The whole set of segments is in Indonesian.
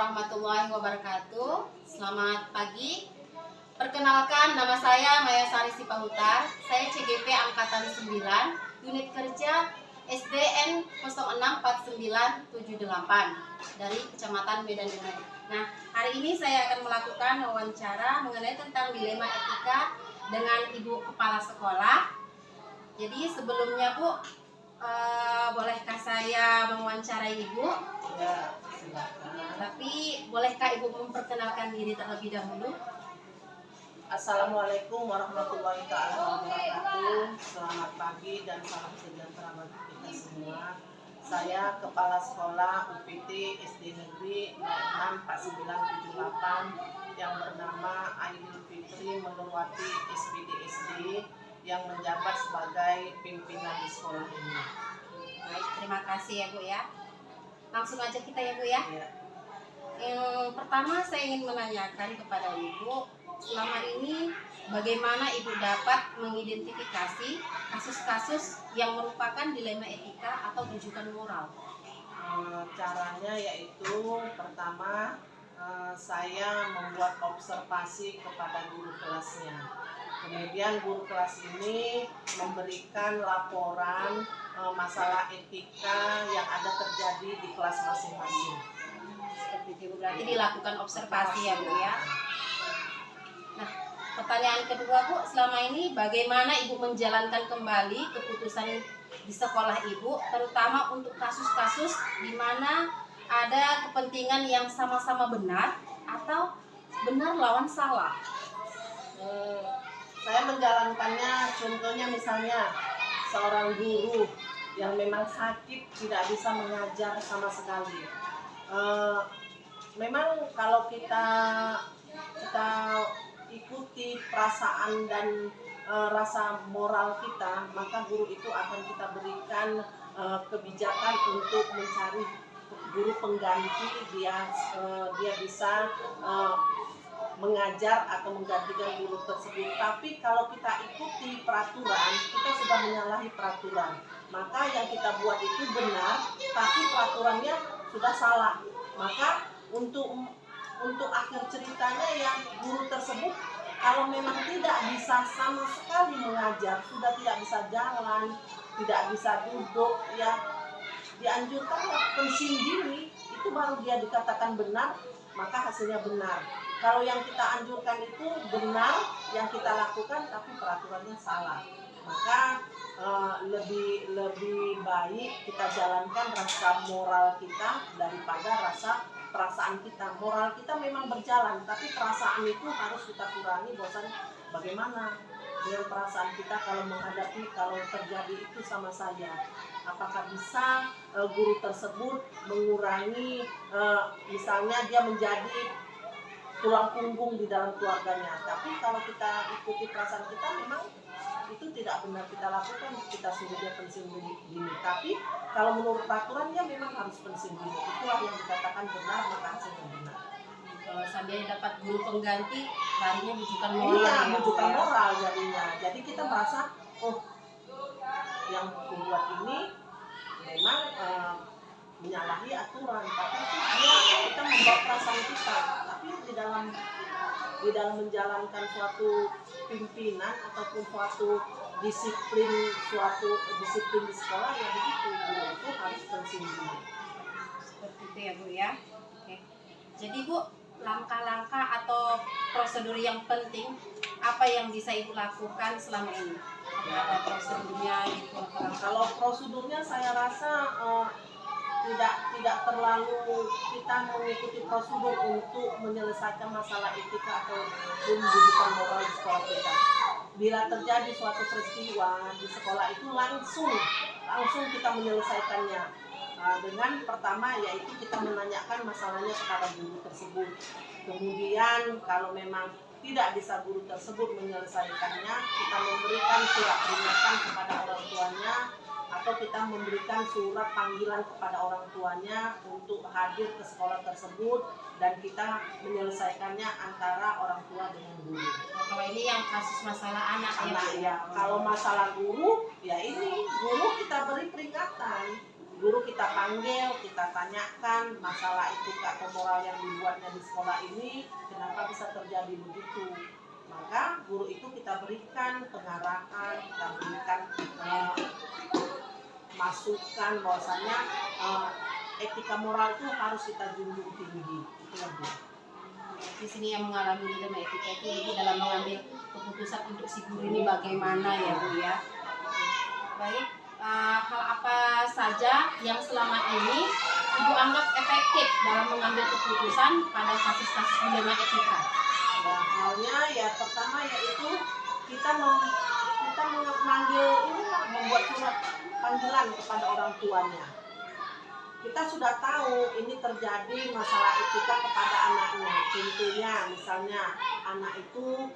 warahmatullahi wabarakatuh. Selamat pagi. Perkenalkan, nama saya Maya Sari Sipahutar. Saya CGP Angkatan 9, unit kerja SDN 064978 dari Kecamatan Medan Indah. Nah, hari ini saya akan melakukan wawancara mengenai tentang dilema etika dengan Ibu Kepala Sekolah. Jadi sebelumnya Bu, bolehkah saya mewawancarai Ibu? Ya, silakan. Tapi bolehkah Ibu memperkenalkan diri terlebih dahulu? Assalamualaikum warahmatullahi wabarakatuh. Selamat pagi dan salam sejahtera bagi kita semua. Saya Kepala Sekolah UPT SD Negeri 064978 yang bernama Aidil Fitri Menurwati SPD SD yang menjabat sebagai pimpinan di sekolah ini. Baik, terima kasih ya Bu ya. Langsung aja kita ya Bu ya. Ya. Yang pertama saya ingin menanyakan kepada Ibu, selama ini bagaimana Ibu dapat mengidentifikasi kasus-kasus yang merupakan dilema etika atau rujukan moral? Caranya yaitu pertama saya membuat observasi kepada guru kelasnya. Kemudian guru kelas ini memberikan laporan masalah etika yang ada terjadi di kelas masing-masing. Seperti itu berarti dilakukan observasi ya Bu ya. Nah, pertanyaan kedua Bu, selama ini bagaimana Ibu menjalankan kembali keputusan di sekolah Ibu, terutama untuk kasus-kasus di mana ada kepentingan yang sama-sama benar atau benar lawan salah? Saya menjalankannya, contohnya misalnya seorang guru yang memang sakit tidak bisa mengajar sama sekali. Memang kalau kita ikuti perasaan dan rasa moral kita, maka guru itu akan kita berikan kebijakan untuk mencari guru pengganti, dia bisa mengajar atau menggantikan guru tersebut. Tapi kalau kita ikuti peraturan, kita sudah menyalahi peraturan. Maka yang kita buat itu benar, tapi peraturannya sudah salah. Maka untuk akhir ceritanya ya guru tersebut kalau memang tidak bisa sama sekali mengajar, sudah tidak bisa jalan, tidak bisa duduk, ya dianjurkan pensiun dini, itu baru dia dikatakan benar, maka hasilnya benar. Kalau yang kita anjurkan itu benar, yang kita lakukan tapi peraturannya salah, maka lebih baik kita jalankan rasa moral kita daripada rasa perasaan kita. Moral kita memang berjalan, tapi perasaan itu harus kita kurangi. Bosan bagaimana dengan perasaan kita kalau menghadapi, kalau terjadi itu sama saya, apakah bisa guru tersebut mengurangi misalnya dia menjadi tulang punggung di dalam keluarganya. Tapi kalau kita ikuti perasaan kita, memang itu tidak benar kita lakukan, kita suruh dia pensiun dini. Tapi kalau menurut peraturannya memang harus pensiun dini. Itulah yang dikatakan benar, maka hasilnya benar. Kalau sambil dapat guru pengganti, larinya bujukan moral. Iya, ya, bujukan ya. moral jadinya. Jadi kita merasa, oh yang membuat ini memang menyalahi aturan, tapi itu kita membawa perasaan kita. Tapi di dalam menjalankan suatu pimpinan ataupun suatu disiplin di sekolah, ya begitu, guru itu harus pensiun dini. Seperti itu ya Bu ya. Oke. Jadi Bu, langkah-langkah atau prosedur yang penting apa yang bisa Ibu lakukan selama ini? Ada prosedurnya gitu? Kalau prosedurnya saya rasa tidak terlalu kita mengikuti prosedur untuk menyelesaikan masalah etika atau bujukan moral di sekolah kita. Bila terjadi suatu peristiwa di sekolah itu langsung kita menyelesaikannya dengan pertama yaitu kita menanyakan masalahnya kepada guru tersebut. Kemudian kalau memang tidak bisa guru tersebut menyelesaikannya, kita memberikan surat peringatan kepada orang tuanya atau kita memberikan surat panggilan kepada orang tuanya untuk hadir ke sekolah tersebut dan kita menyelesaikannya antara orang tua dengan guru. Kalau ini yang kasus masalah anak Ya. Kalau masalah guru, ya ini guru kita beri peringatan. guru kita panggil, kita tanyakan masalah etika atau moral yang dibuatnya di sekolah ini, kenapa bisa terjadi begitu. Maka guru itu kita berikan pengarahan, kita berikan masukan bahwasanya etika moral itu harus kita junjung tinggi. Itu lebih. Di sini yang mengalami dilema etika itu ibu dalam mengambil keputusan untuk si guru ini bagaimana ya Bu ya. Baik, hal apa saja yang selama ini ibu anggap efektif dalam mengambil keputusan pada kasus-kasus dilema etika? Ya, halnya ya pertama yaitu kita memanggil ini lah, membuat surat panggilan kepada orang tuanya. Kita sudah tahu ini terjadi masalah etika kepada anaknya. Contohnya misalnya anak itu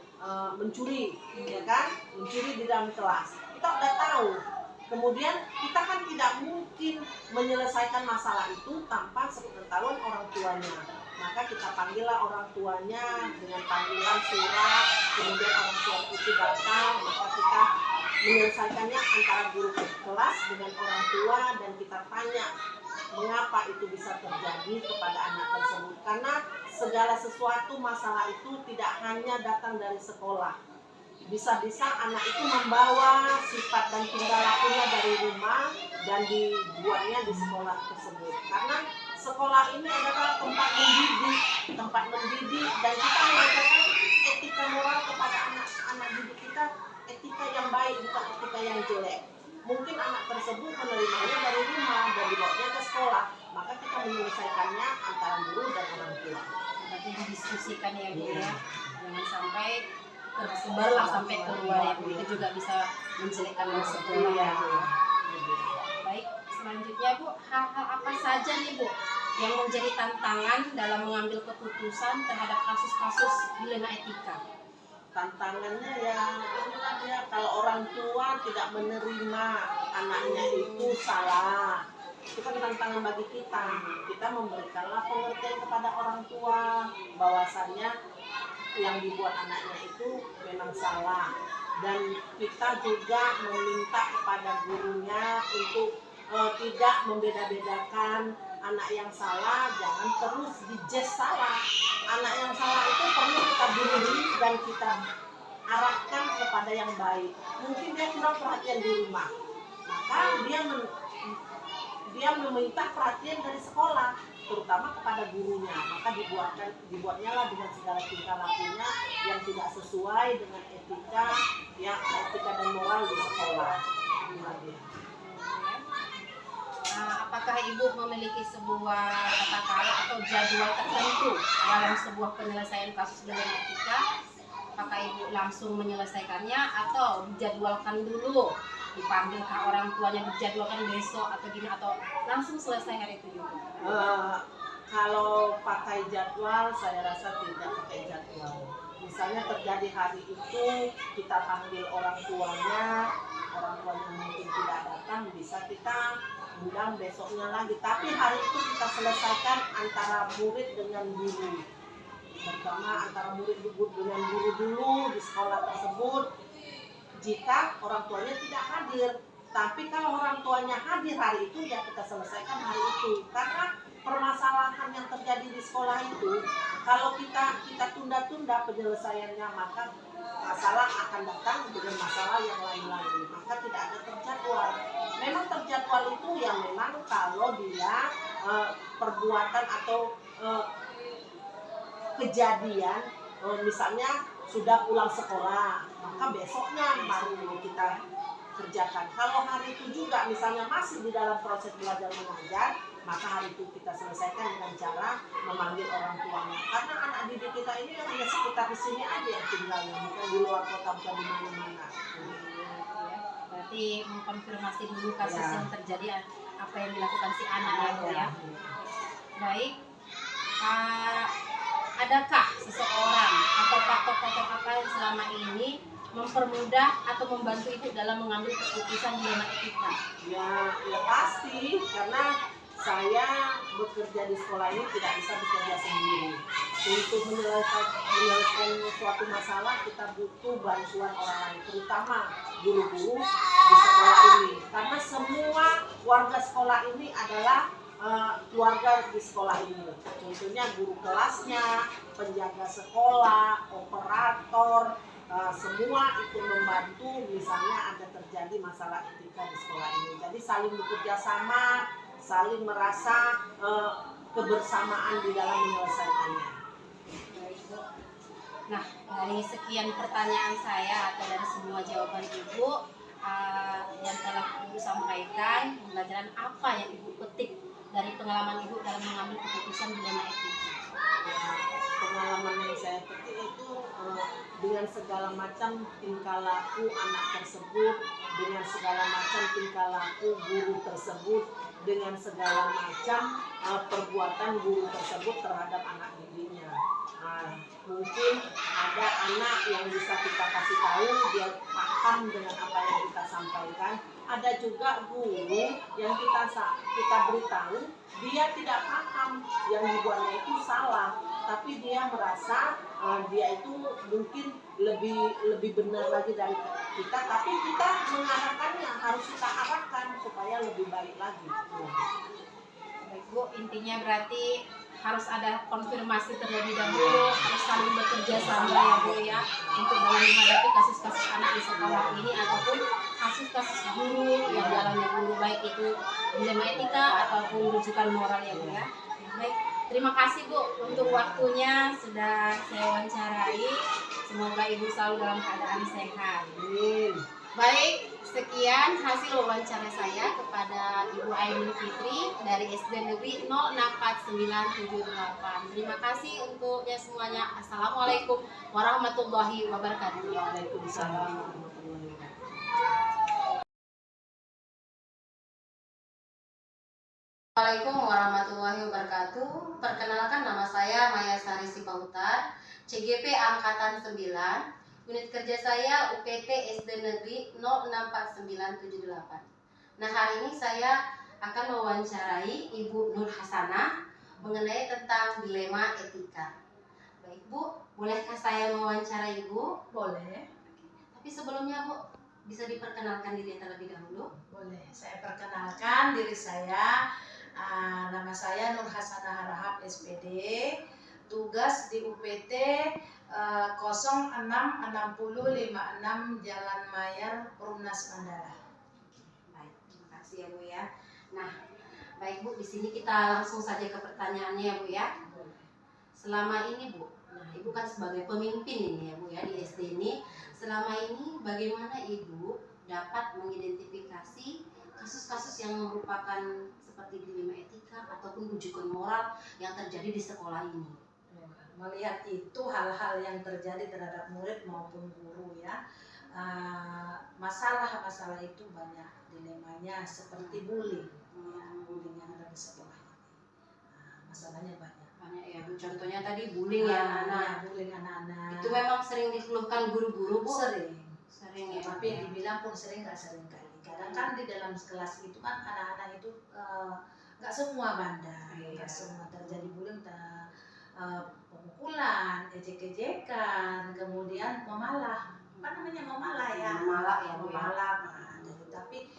mencuri, ya kan? Mencuri di dalam kelas. Kita sudah tahu. Kemudian kita kan tidak mungkin menyelesaikan masalah itu tanpa sepengetahuan orang tuanya. Maka kita panggillah orang tuanya dengan panggilan surat, kemudian orang tua itu datang, maka kita menyelesaikannya antara guru kelas dengan orang tua dan kita tanya mengapa itu bisa terjadi kepada anak tersebut. Karena segala sesuatu masalah itu tidak hanya datang dari sekolah. Bisa-bisa anak itu membawa sifat dan tingkah lakunya dari rumah dan dibuatnya di sekolah tersebut. Karena sekolah ini adalah tempat mendidik dan kita mengajarkan etika moral kepada anak didik kita, etika yang baik bukan etika yang jelek. Mungkin anak tersebut menerimanya dari rumah dan dibawanya ke sekolah, maka kita menyelesaikannya antara guru dan orang tua. Berarti didiskusikan ya Bu ya, jangan sampai tersebarlah sampai keluar ya Bu, itu juga bisa menjelekkan sekolah ya Bu. Baik, selanjutnya Bu, hal-hal apa saja nih Bu yang menjadi tantangan dalam mengambil keputusan terhadap kasus-kasus dilema etika? Tantangannya ya inilah dia, kalau orang tua tidak menerima anaknya itu salah, itu kan tantangan bagi kita. Kita memberikanlah pengertian kepada orang tua bahwasannya yang dibuat anaknya itu memang salah, dan kita juga meminta kepada gurunya untuk tidak membeda-bedakan anak yang salah, jangan terus dijudge salah. Anak yang salah itu perlu kita bimbing dan kita arahkan kepada yang baik. Mungkin dia kurang perhatian di rumah, maka dia meminta perhatian dari sekolah, terutama kepada gurunya. Maka dibuatnya lah dengan segala tingkah lakunya yang tidak sesuai dengan etika dan moral di sekolah. Apakah Ibu memiliki sebuah tata cara atau jadwal tertentu dalam sebuah penyelesaian kasus dilema etika? Apakah Ibu langsung menyelesaikannya atau dijadwalkan dulu, dipanggil ke orang tuanya, dijadwalkan besok atau gini, atau langsung selesai hari itu juga? Kalau pakai jadwal, saya rasa tidak pakai jadwal. Misalnya terjadi hari itu, kita panggil orang tuanya mungkin tidak datang, bisa kita undang besoknya lagi. Tapi hari itu kita selesaikan antara murid dengan guru. Pertama antara murid dengan guru dulu di sekolah tersebut, jika orang tuanya tidak hadir. Tapi kalau orang tuanya hadir hari itu, ya kita selesaikan hari itu. Karena permasalahan yang terjadi di sekolah itu, kalau kita tunda-tunda penyelesaiannya, maka masalah akan datang dengan masalah yang lain lagi. Maka tidak ada terjadwal. Memang terjadwal itu yang memang kalau dia perbuatan atau kejadian, misalnya sudah pulang sekolah, maka besoknya baru kita kerjakan. Kalau hari itu juga misalnya masih di dalam proses belajar mengajar, maka hari itu kita selesaikan dengan cara memanggil orang tuanya. Karena anak didik kita ini kan hanya sekitar di sini aja yang tinggalnya, bukan di luar kota, bukan di mana-mana. Berarti mengkonfirmasi dulu kasus yang terjadi, apa yang dilakukan si anak ya. Baik, adakah seseorang atau faktor-faktor apa yang selama ini mempermudah atau membantu Ibu dalam mengambil keputusan dilema etika? Ya pasti, karena saya bekerja di sekolah ini tidak bisa bekerja sendiri. Untuk menyelesaikan suatu masalah, kita butuh bantuan orang lain, terutama guru-guru di sekolah ini. ini, karena semua warga sekolah ini adalah keluarga di sekolah ini. Contohnya guru kelasnya, penjaga sekolah, operator, semua ikut membantu misalnya ada terjadi masalah etika di sekolah ini. Jadi saling bekerja sama, saling merasa kebersamaan di dalam menyelesaikannya. Baik, Bu. Nah, dari sekian pertanyaan saya atau dari semua jawaban Ibu yang telah Ibu sampaikan, pembelajaran apa yang Ibu petik dari pengalaman Ibu dalam mengambil keputusan dilema etika? Pengalaman yang saya petik itu dengan segala macam tingkah laku anak tersebut, dengan segala macam tingkah laku guru tersebut, dengan segala macam perbuatan guru tersebut terhadap anak didiknya. Mungkin ada anak yang bisa kita kasih tahu, dia paham dengan apa yang kita sampaikan. Ada juga guru yang kita beritahu, dia tidak paham, yang dibuatnya itu salah, tapi dia merasa dia itu mungkin lebih benar lagi dari kita, tapi kita mengarahkannya, harus kita arahkan supaya lebih baik lagi. Baik, Bu, intinya berarti harus ada konfirmasi terlebih dahulu, harus saling bekerja sama ya Bu ya, untuk dalam menghadapi kasus-kasus anak di sekolah ini ataupun kasus-kasus guru yang dialami guru, baik itu dilema etika ataupun rujukan moral ya Bu ya. Baik, terima kasih Bu untuk waktunya sudah saya wawancarai. Semoga Ibu selalu dalam keadaan sehat. Amin. Baik, sekian hasil wawancara saya kepada Ibu Ainul Fitri dari SD Negeri 04978. Terima kasih untuknya semuanya. Assalamualaikum warahmatullahi wabarakatuh. Waalaikumsalam warahmatullahi wabarakatuh. Assalamualaikum warahmatullahi wabarakatuh. Perkenalkan, nama saya Maya Sari Sipautar, CGP Angkatan 9. Unit kerja saya UPT SD Negeri 04978. Nah, hari ini saya akan mewawancarai Ibu Nur Hasanah mengenai tentang dilema etika. Baik Bu, bolehkah saya mewawancarai Ibu? Boleh, Tapi sebelumnya Bu, bisa diperkenalkan diri terlebih dahulu? boleh. Saya perkenalkan diri saya. Nama saya Nur Hasanah Harahap SPD. Tugas di UPT 066056 Jalan Mayer, Perumnas Mandala. Baik, terima kasih ya Bu ya. Nah, baik Bu, di sini kita langsung saja ke pertanyaannya ya Bu ya. Selama ini Bu, nah Ibu kan sebagai pemimpin ini ya Bu ya di SD ini, selama ini bagaimana Ibu dapat mengidentifikasi kasus-kasus yang merupakan seperti dilema etika ataupun rujukan moral yang terjadi di sekolah ini? Melihat itu hal-hal yang terjadi terhadap murid maupun guru ya. Masalah-masalah itu banyak dilemanya seperti bullying, bullying yang ada di sekolah ini. Masalahnya banyak. Banyak ya Bu, contohnya tadi bullying ya anak-anak. Bullying anak-anak. Itu memang sering dikeluhkan guru-guru Bu? Sering Sering ya. tapi dibilang pun sering nggak sering kali. Kadang kan di dalam kelas itu kan anak-anak itu nggak semua bandar, nggak semua terjadi bullying, pemukulan, ejek-ejekan, kemudian memalah. Apa namanya memalah ya? Memalah ya Bu ya. Memalah, tapi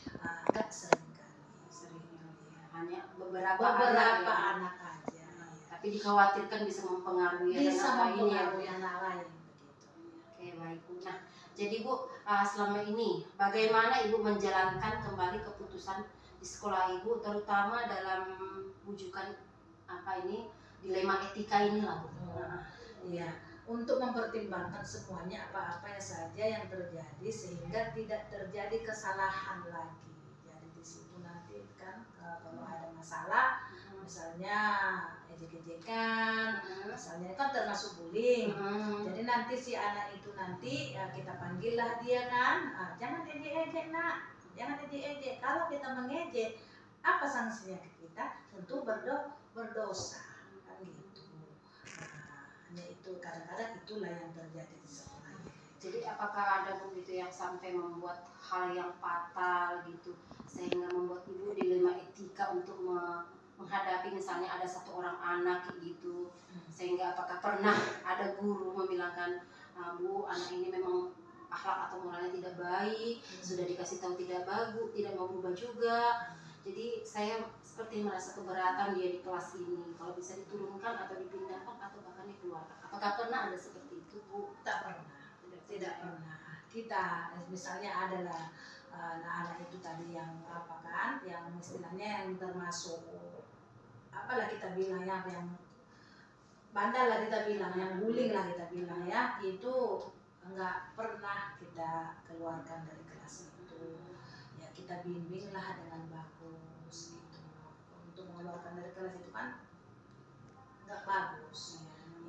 nggak sering kali. Sering ya. Hanya beberapa Beberapa anak, anak aja. tapi dikhawatirkan bisa mempengaruhi Bisa anak lain ya. mempengaruhi anak lain begitu. Oke, baik Bu. Nah, jadi Bu, selama ini bagaimana Ibu menjalankan kembali keputusan di sekolah Ibu, terutama dalam wujukan dilema etika ini lah Bu? Iya, untuk mempertimbangkan semuanya apa-apa saja yang terjadi sehingga tidak terjadi kesalahan lagi. Jadi di situ nanti kan kalau ada masalah, misalnya ejek-ejekan, misalnya kan termasuk bullying. Jadi nanti si anak itu nanti kita panggil lah dia kan, jangan ejek-ejek nak, jangan ejek-ejek. Kalau kita mengejek, apa sanksinya ke kita? Tentu berdosa kan gitu. Hanya itu, kadang-kadang itulah yang terjadi di sekolah. Jadi apakah ada Bu gitu yang sampai membuat hal yang fatal gitu sehingga membuat Ibu dilema etika untuk menghadapi misalnya ada satu orang anak gitu, sehingga apakah pernah ada guru membilangkan Bu, anak ini memang akhlak atau moralnya tidak baik, sudah dikasih tahu tidak bagus, tidak mau berubah juga. Jadi saya seperti merasa keberatan dia di kelas ini. Kalau bisa diturunkan atau dipindahkan atau bahkan dikeluarkan. Apakah pernah ada seperti itu, Bu? Tak pernah, tidak pernah. Kita misalnya adalah anak-anak itu tadi yang apa kan, yang istilahnya yang termasuk apalah kita bilang ya, yang bandel lah kita bilang, yang guling lah kita bilang ya, itu enggak pernah kita keluarkan dari kelas itu. Ya kita bimbinglah dengan bagus gitu. Untuk mengeluarkan dari kelas itu kan enggak bagus.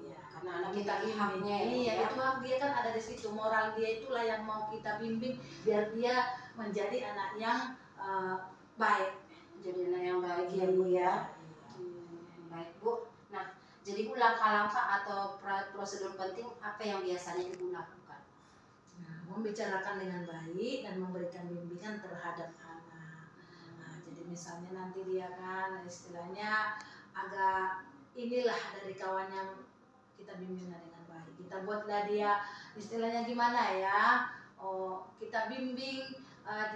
Iya, Karena anak kita kita bimbing. haknya ya, Iya, Bu, ya. itu hak dia kan ada di situ. Moral dia itulah yang mau kita bimbing biar dia menjadi anak yang baik. Jadi anak yang baik ya, Bu ya. Baik, Bu. Nah, jadi Bu, langkah-langkah atau prosedur penting apa yang biasanya Ibu lakukan? Nah, membicarakan dengan baik dan memberikan bimbingan terhadap anak. Nah, jadi misalnya nanti dia kan istilahnya agak inilah dari kawannya, kita bimbinglah dengan baik. Kita buatlah dia istilahnya gimana ya? Oh, kita bimbing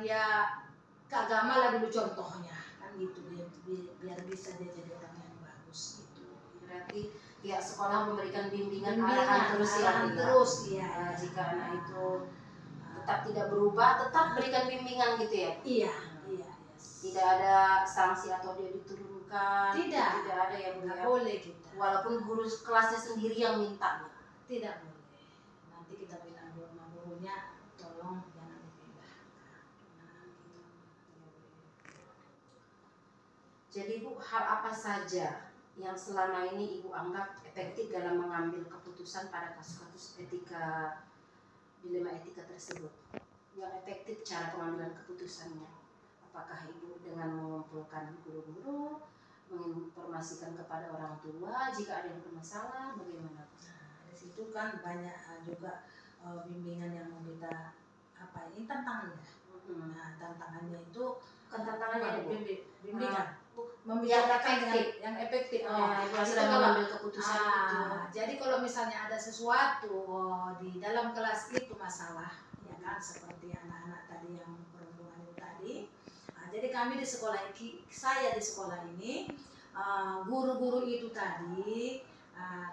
dia ke agama lah dulu contohnya kan gitu, biar bisa dia jadi orang yang bagus gitu. Berarti pihak sekolah memberikan bimbingan Bimbingan, arahan terus ya, arahan Bu, ya. terus ya. Jika anak itu tetap tidak berubah, tetap berikan bimbingan gitu ya. Iya, iya. Tidak ada sanksi atau dia diturunkan. Tidak ada ya, Bu, nggak ya. boleh kita. Walaupun guru kelasnya sendiri yang minta. Tidak boleh. Nanti kita bilang sama gurunya, tolong jangan dipindahkan. Nah, gitu. Jadi Bu, hal apa saja yang selama ini Ibu anggap efektif dalam mengambil keputusan pada kasus-kasus etika, dilema etika tersebut? Yang efektif cara pengambilan keputusannya? Apakah Ibu dengan mengumpulkan guru-guru, menginformasikan kepada orang tua jika ada yang bermasalah, bagaimana? Nah, di situ kan banyak juga bimbingan yang mau kita apa ini tantangannya. Nah, tantangannya itu Bukan tantangannya, Bu. bimbingan. Yang Membicarakan efektif. yang efektif. Ibu Itu sudah kalau- mengambil keputusan itu. Jadi kalau misalnya ada sesuatu di dalam kelas itu masalah, ya kan, seperti anak-anak tadi yang perempuan itu tadi. Nah, jadi kami di sekolah saya di sekolah ini, guru-guru itu tadi,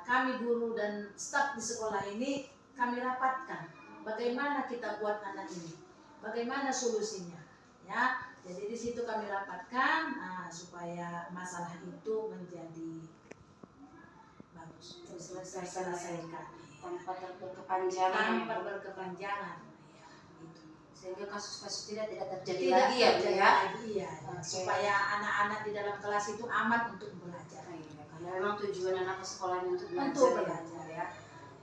kami guru dan staf di sekolah ini kami rapatkan bagaimana kita buat anak ini, bagaimana solusinya, ya. Jadi di situ kami rapatkan supaya masalah itu menjadi bagus, diselesaikan Tanpa berkepanjangan, tanpa berkepanjangan, ya, gitu. sehingga kasus-kasus tidak terjadi Tidak lagi ya, Bu, terjadi ya. lagi, ya. Oke. Supaya anak-anak di dalam kelas itu aman untuk belajar. Karena memang tujuan anak ke sekolah untuk belajar, Untuk ya, belajar, ya.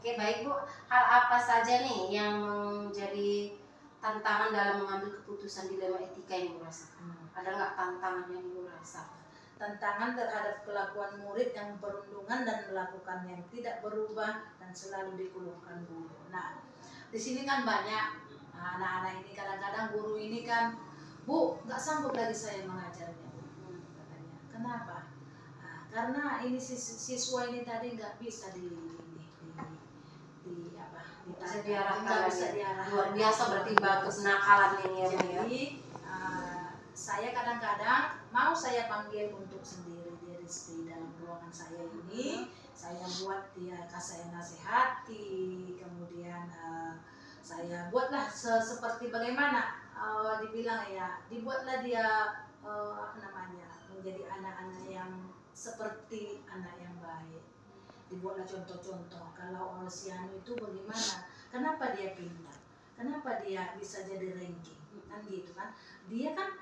Oke, baik Bu. Hal apa saja nih yang menjadi tantangan dalam mengambil keputusan dilema etika yang Ibu rasakan? Ada nggak tantangan yang Ibu rasakan? Tantangan terhadap kelakuan murid yang perundungan dan melakukan yang tidak berubah dan selalu dikeluhkan guru. Nah, di sini kan banyak anak-anak ini, kadang-kadang guru ini kan, Bu, nggak sanggup lagi saya mengajarnya, Bu, katanya. Kenapa? Karena ini siswa ini tadi nggak bisa Bisa diarahkan nggak lagi. bisa diarahkan. Luar biasa berarti kenakalan ini ya, Bu, ya. Jadi saya kadang-kadang mau saya panggil untuk sendiri dia di dalam ruangan saya ini, saya buat dia, saya nasihati, kemudian saya buatlah seperti bagaimana dibilang ya, dibuatlah dia apa namanya, menjadi anak-anak yang seperti anak yang baik. Dibuatlah contoh-contoh, kalau si Anu itu bagaimana, kenapa dia pintar, kenapa dia bisa jadi ranking, kan gitu kan. Dia kan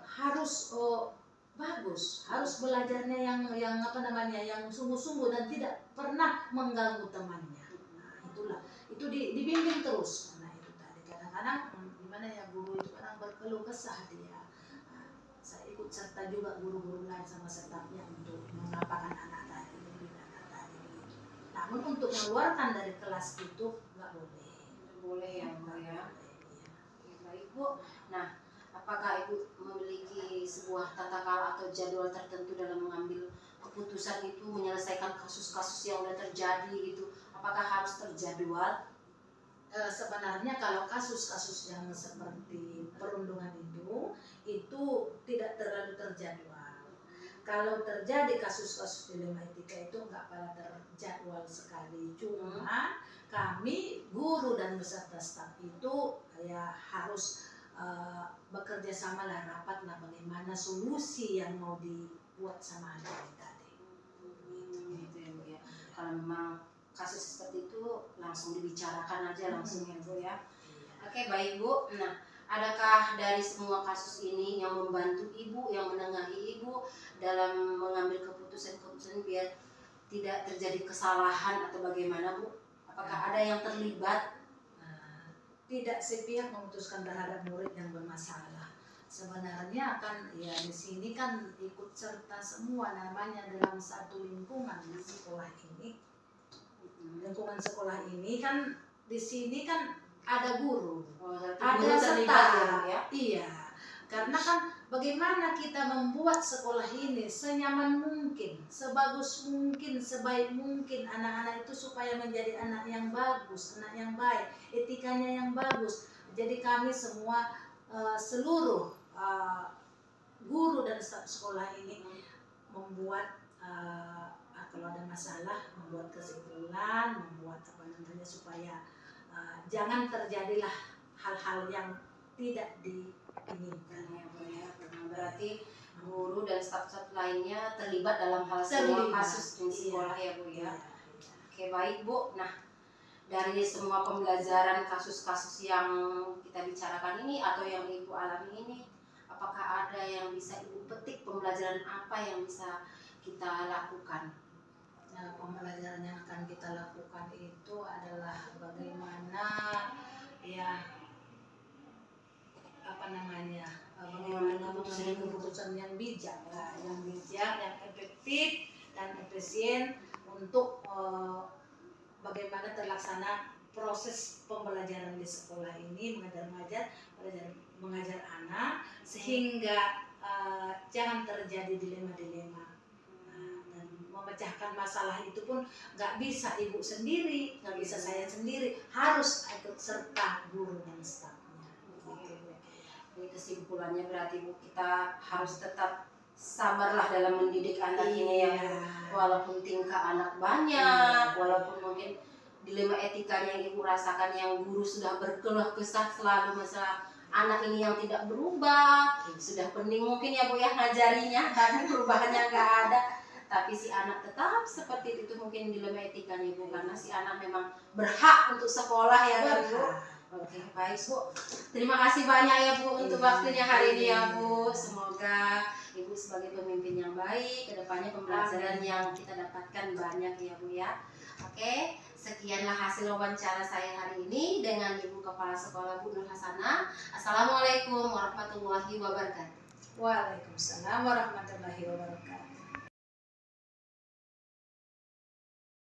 harus bagus, harus belajarnya yang apa namanya, yang sungguh-sungguh dan tidak pernah mengganggu temannya. Nah, itulah, itu dibimbing terus. Nah, itu tadi kadang-kadang gimana ya, guru itu kadang berkeluh kesah dia. Nah, saya ikut serta juga guru-guru lain sama stafnya untuk mengapakan anak tadi, membimbing anak tadi. Namun untuk mengeluarkan dari kelas itu nggak boleh. Boleh ya, Bu, ya. Oke, baik Bu. Nah, apakah Ibu memiliki sebuah tata cara atau jadwal tertentu dalam mengambil keputusan itu, menyelesaikan kasus-kasus yang sudah terjadi gitu? Apakah harus terjadwal? Sebenarnya kalau kasus-kasus yang seperti perundungan itu tidak terlalu terjadwal. Kalau terjadi kasus-kasus dilema etika itu nggak pada terjadwal sekali. Cuma kami guru dan beserta staf itu ya harus bekerja sama lah, rapat lah bagaimana solusi yang mau dibuat sama adik tadi. Gitu ya Bu ya. Kalau memang kasus seperti itu langsung dibicarakan aja langsung ya Bu ya. Oke, baik Bu. Nah, adakah dari semua kasus ini yang membantu Ibu, yang menengahi Ibu dalam mengambil keputusan-keputusan biar tidak terjadi kesalahan atau bagaimana Bu? Apakah ada yang terlibat? Tidak sepihak memutuskan terhadap murid yang bermasalah. Sebenarnya kan ya di sini kan ikut serta semua namanya dalam satu lingkungan sekolah ini. Lingkungan sekolah ini kan di sini kan ada guru, ada staf, ya? iya. Karena kan bagaimana kita membuat sekolah ini senyaman mungkin, sebagus mungkin, sebaik mungkin anak-anak itu supaya menjadi anak yang bagus, anak yang baik, etikanya yang bagus. Jadi kami semua seluruh guru dan staf sekolah ini membuat kalau ada masalah, membuat kesimpulan, membuat supaya jangan terjadilah hal-hal yang tidak diinginkan. Ya Bu ya. Berarti guru dan staf-staf lainnya terlibat dalam hal semua kasus di sekolah ya Bu ya. Oke, baik Bu. Nah, dari semua pembelajaran kasus-kasus yang kita bicarakan ini atau yang Ibu alami ini, apakah ada yang bisa Ibu petik pembelajaran apa yang bisa kita lakukan? Nah, pembelajaran yang akan kita lakukan itu adalah bagaimana ya bagaimana keputusan yang bijak lah, yang efektif dan efisien untuk bagaimana terlaksana proses pembelajaran di sekolah ini, mengajar anak sehingga jangan terjadi dilema-dilema. Dan memecahkan masalah itu pun nggak bisa ibu sendiri, nggak bisa saya sendiri, harus ikut serta guru dan stafnya. Jadi kesimpulannya berarti Bu, kita harus tetap sabarlah dalam mendidik anak ini ya Bu. Walaupun tingkah anak banyak, walaupun mungkin dilema etikanya yang Ibu rasakan yang guru sudah berkeluh kesah selalu masalah anak ini yang tidak berubah, sudah pening mungkin ya Bu ya ngajarinya tapi perubahannya nggak ada. Tapi si anak tetap seperti itu mungkin dilema etikanya Bu, karena si anak memang berhak untuk sekolah ya kan Bu. Oke, baik Bu. Terima kasih banyak ya Bu untuk waktunya hari ini ya Bu. Semoga Ibu sebagai pemimpin yang baik, kedepannya pembelajaran yang kita dapatkan banyak ya Bu ya. Oke, sekianlah hasil wawancara saya hari ini dengan Ibu Kepala Sekolah Bu Nur Hasanah. Assalamualaikum warahmatullahi wabarakatuh. Waalaikumsalam warahmatullahi wabarakatuh.